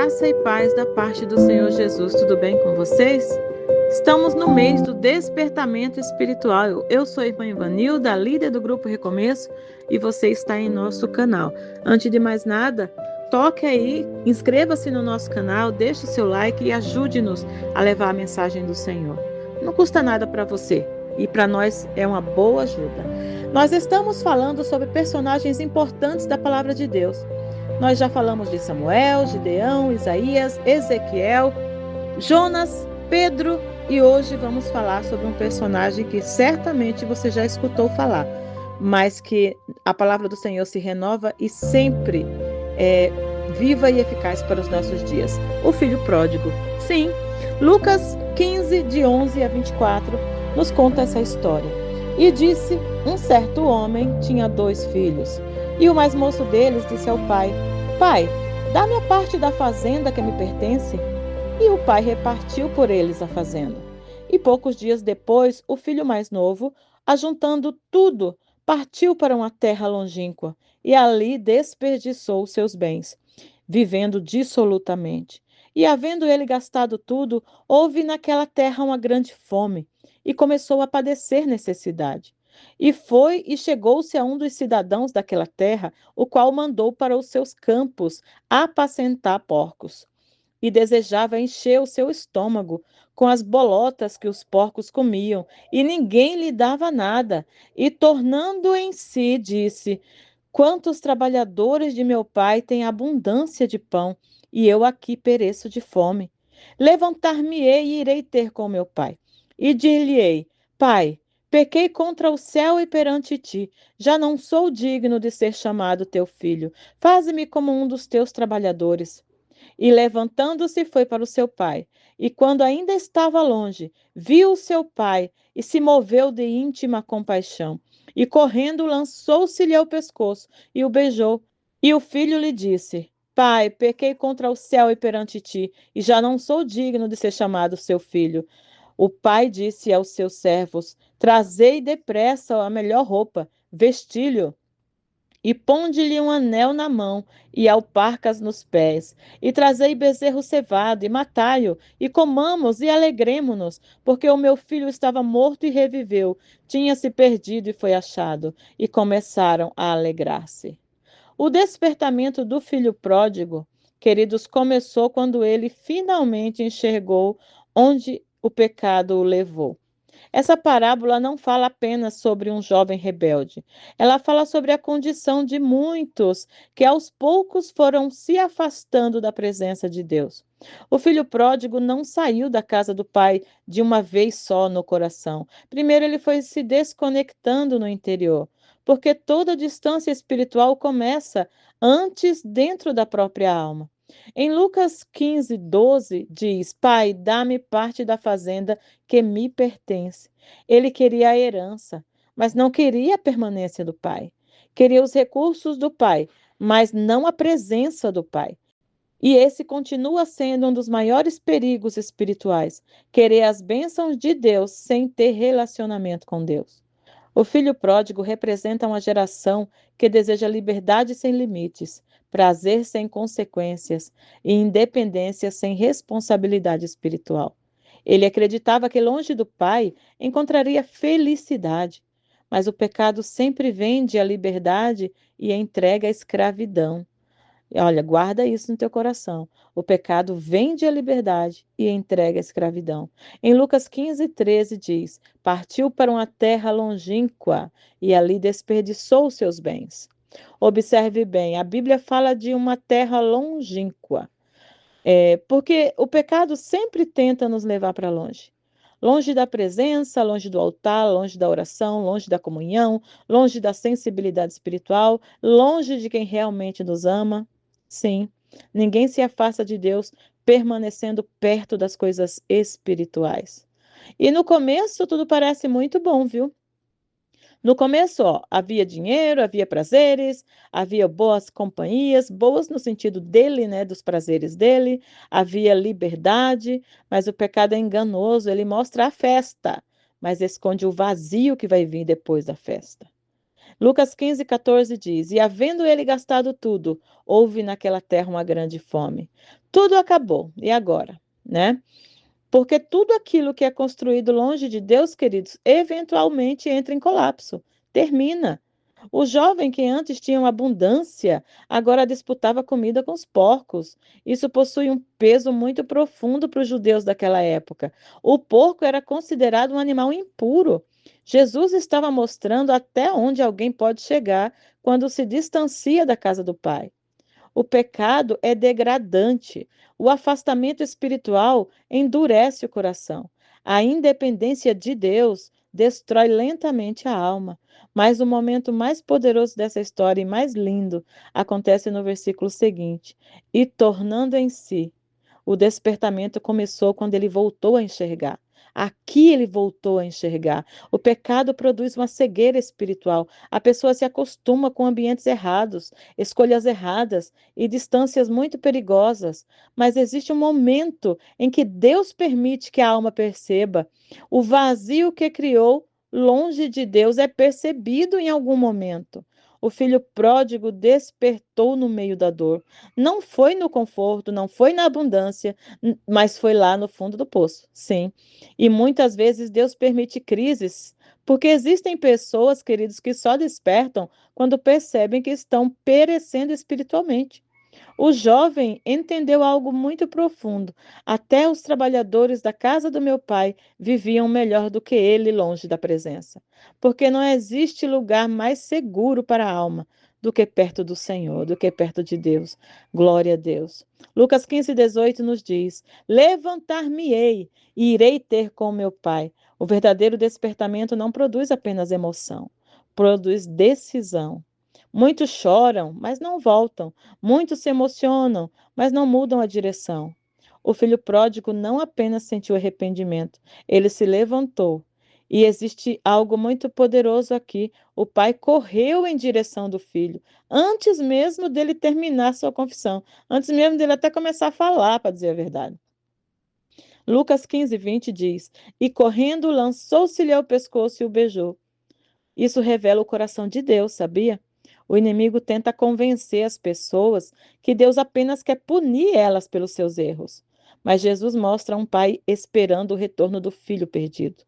Graça e paz da parte do Senhor Jesus, tudo bem com vocês? Estamos no mês do despertamento espiritual. Eu sou a irmã Ivanilda, líder do Grupo Recomeço, e você está em nosso canal. Antes de mais nada, toque aí, inscreva-se no nosso canal, deixe o seu like e ajude-nos a levar a mensagem do Senhor. Não custa nada para você e para nós é uma boa ajuda. Nós estamos falando sobre personagens importantes da palavra de Deus. Nós já falamos de Samuel, Gideão, Isaías, Ezequiel, Jonas, Pedro e hoje vamos falar sobre um personagem que certamente você já escutou falar, mas que a palavra do Senhor se renova e sempre é viva e eficaz para os nossos dias. O filho pródigo. Sim, Lucas 15, de 11 a 24, nos conta essa história. E disse, um certo homem tinha 2 filhos. E o mais moço deles disse ao pai, pai, dá-me a parte da fazenda que me pertence. E o pai repartiu por eles a fazenda. E poucos dias depois, o filho mais novo, ajuntando tudo, partiu para uma terra longínqua e ali desperdiçou seus bens, vivendo dissolutamente. E havendo ele gastado tudo, houve naquela terra uma grande fome e começou a padecer necessidade. E foi e chegou-se a um dos cidadãos daquela terra, o qual mandou para os seus campos apacentar porcos. E desejava encher o seu estômago com as bolotas que os porcos comiam, e ninguém lhe dava nada. E tornando em si, disse, quantos trabalhadores de meu pai têm abundância de pão, e eu aqui pereço de fome. Levantar-me-ei e irei ter com meu pai. E dir-lhe-ei, pai, pequei contra o céu e perante ti, já não sou digno de ser chamado teu filho. Faze-me como um dos teus trabalhadores. E levantando-se foi para o seu pai. E quando ainda estava longe, viu o seu pai e se moveu de íntima compaixão. E correndo lançou-se-lhe ao pescoço e o beijou. E o filho lhe disse, pai, pequei contra o céu e perante ti, e já não sou digno de ser chamado seu filho. O pai disse aos seus servos, trazei depressa a melhor roupa, vestilho e ponde-lhe um anel na mão, e alparcas nos pés, e trazei bezerro cevado, e matai-o, e comamos e alegremo-nos, porque o meu filho estava morto e reviveu, tinha-se perdido e foi achado, e começaram a alegrar-se. O despertamento do filho pródigo, queridos, começou quando ele finalmente enxergou onde o pecado o levou. Essa parábola não fala apenas sobre um jovem rebelde. Ela fala sobre a condição de muitos que aos poucos foram se afastando da presença de Deus. O filho pródigo não saiu da casa do pai de uma vez só no coração. Primeiro ele foi se desconectando no interior, porque toda distância espiritual começa antes dentro da própria alma. Em Lucas 15, 12, diz, pai, dá-me parte da fazenda que me pertence. Ele queria a herança, mas não queria a permanência do pai. Queria os recursos do pai, mas não a presença do pai. E esse continua sendo um dos maiores perigos espirituais, querer as bênçãos de Deus sem ter relacionamento com Deus. O filho pródigo representa uma geração que deseja liberdade sem limites, prazer sem consequências e independência sem responsabilidade espiritual. Ele acreditava que longe do Pai encontraria felicidade, mas o pecado sempre vende a liberdade e entrega a escravidão. Olha, guarda isso no teu coração. O pecado vende a liberdade e entrega a escravidão. Em Lucas 15, 13 diz, partiu para uma terra longínqua e ali desperdiçou seus bens. Observe bem, a Bíblia fala de uma terra longínqua, porque o pecado sempre tenta nos levar para longe. Longe da presença, longe do altar, longe da oração, longe da comunhão, longe da sensibilidade espiritual, longe de quem realmente nos ama. Sim, ninguém se afasta de Deus permanecendo perto das coisas espirituais. E no começo tudo parece muito bom, viu? No começo, havia dinheiro, havia prazeres, havia boas companhias, boas no sentido dele, né, dos prazeres dele, havia liberdade, mas o pecado é enganoso, ele mostra a festa, mas esconde o vazio que vai vir depois da festa. Lucas 15:14 diz: E havendo ele gastado tudo, houve naquela terra uma grande fome. Tudo acabou. E agora, né? Porque tudo aquilo que é construído longe de Deus, queridos, eventualmente entra em colapso, termina. O jovem que antes tinha uma abundância, agora disputava comida com os porcos. Isso possui um peso muito profundo para os judeus daquela época. O porco era considerado um animal impuro. Jesus estava mostrando até onde alguém pode chegar quando se distancia da casa do Pai. O pecado é degradante. O afastamento espiritual endurece o coração. A independência de Deus destrói lentamente a alma. Mas o momento mais poderoso dessa história e mais lindo acontece no versículo seguinte: E tornando em si. O despertamento começou quando ele voltou a enxergar. Aqui ele voltou a enxergar. O pecado produz uma cegueira espiritual. A pessoa se acostuma com ambientes errados, escolhas erradas e distâncias muito perigosas. Mas existe um momento em que Deus permite que a alma perceba. O vazio que criou longe de Deus é percebido em algum momento. O filho pródigo despertou no meio da dor. Não foi no conforto, não foi na abundância, mas foi lá no fundo do poço, sim. E muitas vezes Deus permite crises, porque existem pessoas, queridos, que só despertam quando percebem que estão perecendo espiritualmente. O jovem entendeu algo muito profundo. Até os trabalhadores da casa do meu pai viviam melhor do que ele longe da presença. Porque não existe lugar mais seguro para a alma do que perto do Senhor, do que perto de Deus. Glória a Deus. Lucas 15:18 nos diz: Levantar-me-ei e irei ter com meu pai. O verdadeiro despertamento não produz apenas emoção, produz decisão. Muitos choram, mas não voltam. Muitos se emocionam, mas não mudam a direção. O filho pródigo não apenas sentiu arrependimento, ele se levantou. E existe algo muito poderoso aqui. O pai correu em direção do filho, antes mesmo dele terminar sua confissão, antes mesmo dele até começar a falar, para dizer a verdade. Lucas 15:20 diz: E correndo lançou-se-lhe ao pescoço e o beijou. Isso revela o coração de Deus, sabia? O inimigo tenta convencer as pessoas que Deus apenas quer punir elas pelos seus erros. Mas Jesus mostra um pai esperando o retorno do filho perdido.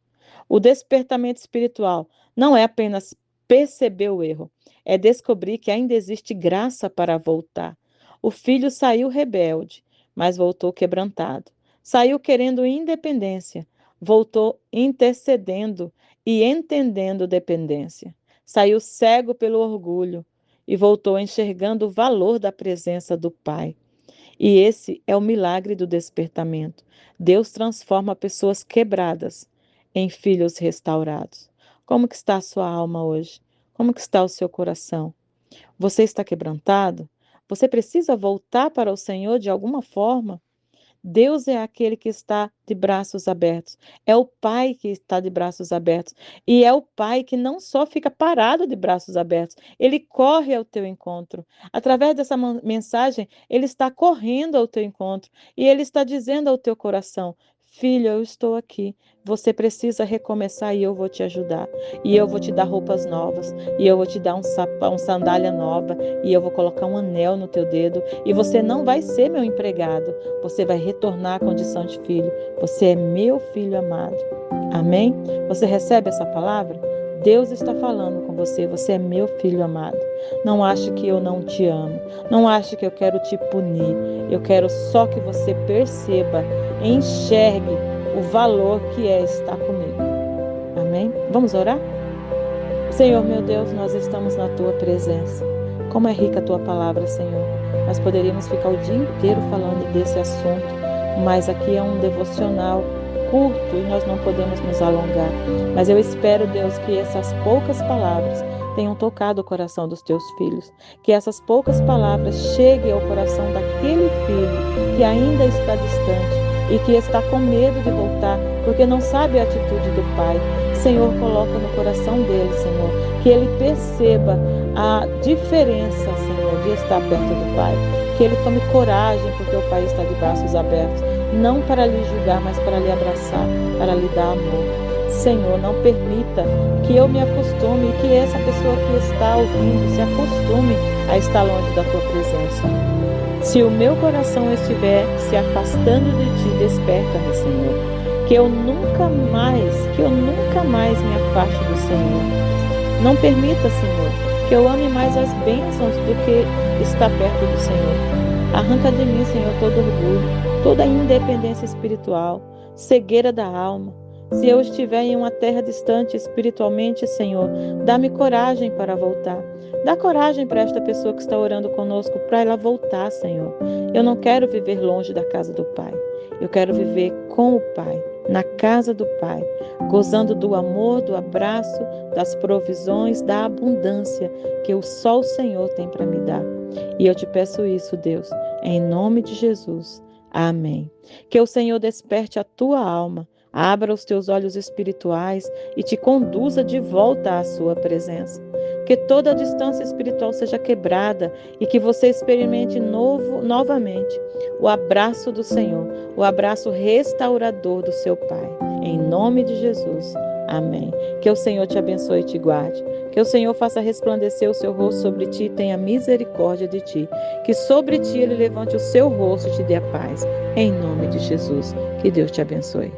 O despertamento espiritual não é apenas perceber o erro, é descobrir que ainda existe graça para voltar. O filho saiu rebelde, mas voltou quebrantado. Saiu querendo independência, voltou intercedendo e entendendo dependência. Saiu cego pelo orgulho e voltou enxergando o valor da presença do Pai. E esse é o milagre do despertamento. Deus transforma pessoas quebradas em filhos restaurados. Como que está a sua alma hoje? Como que está o seu coração? Você está quebrantado? Você precisa voltar para o Senhor de alguma forma? Deus é aquele que está de braços abertos. É o Pai que está de braços abertos. E é o Pai que não só fica parado de braços abertos, ele corre ao teu encontro. Através dessa mensagem, ele está correndo ao teu encontro. E ele está dizendo ao teu coração: Filho, eu estou aqui. Você precisa recomeçar e eu vou te ajudar. E eu vou te dar roupas novas. E eu vou te dar um sandália nova. E eu vou colocar um anel no teu dedo. E você não vai ser meu empregado. Você vai retornar à condição de filho. Você é meu filho amado. Amém? Você recebe essa palavra? Deus está falando com você. Você é meu filho amado. Não ache que eu não te amo. Não ache que eu quero te punir. Eu quero só que você perceba, enxergue o valor que é estar comigo. Amém? Vamos orar? Senhor, meu Deus, nós estamos na tua presença. Como é rica a tua palavra, Senhor. Nós poderíamos ficar o dia inteiro falando desse assunto, mas aqui é um devocional curto e nós não podemos nos alongar. Mas eu espero, Deus, que essas poucas palavras tenham tocado o coração dos teus filhos. Que essas poucas palavras cheguem ao coração daquele filho que ainda está distante e que está com medo de voltar, porque não sabe a atitude do pai. Senhor, coloca no coração dele, Senhor, que ele perceba a diferença, Senhor, de estar perto do pai. Que ele tome coragem, porque o pai está de braços abertos, não para lhe julgar, mas para lhe abraçar, para lhe dar amor. Senhor, não permita que eu me acostume, que essa pessoa que está ouvindo se acostume a estar longe da tua presença. Se o meu coração estiver se afastando de ti, desperta-me, Senhor. Que eu nunca mais me afaste do Senhor. Não permita, Senhor, que eu ame mais as bênçãos do que estar perto do Senhor. Arranca de mim, Senhor, todo orgulho, toda independência espiritual, cegueira da alma. Se eu estiver em uma terra distante espiritualmente, Senhor, dá-me coragem para voltar. Dá coragem para esta pessoa que está orando conosco, para ela voltar, Senhor. Eu não quero viver longe da casa do Pai. Eu quero viver com o Pai, na casa do Pai, gozando do amor, do abraço, das provisões, da abundância que só o Senhor tem para me dar. E eu te peço isso, Deus, em nome de Jesus. Amém. Que o Senhor desperte a tua alma, abra os teus olhos espirituais e te conduza de volta à sua presença. Que toda a distância espiritual seja quebrada e que você experimente novamente o abraço do Senhor, o abraço restaurador do seu Pai. Em nome de Jesus. Amém. Que o Senhor te abençoe e te guarde. Que o Senhor faça resplandecer o seu rosto sobre ti e tenha misericórdia de ti. Que sobre ti ele levante o seu rosto e te dê a paz. Em nome de Jesus. Que Deus te abençoe.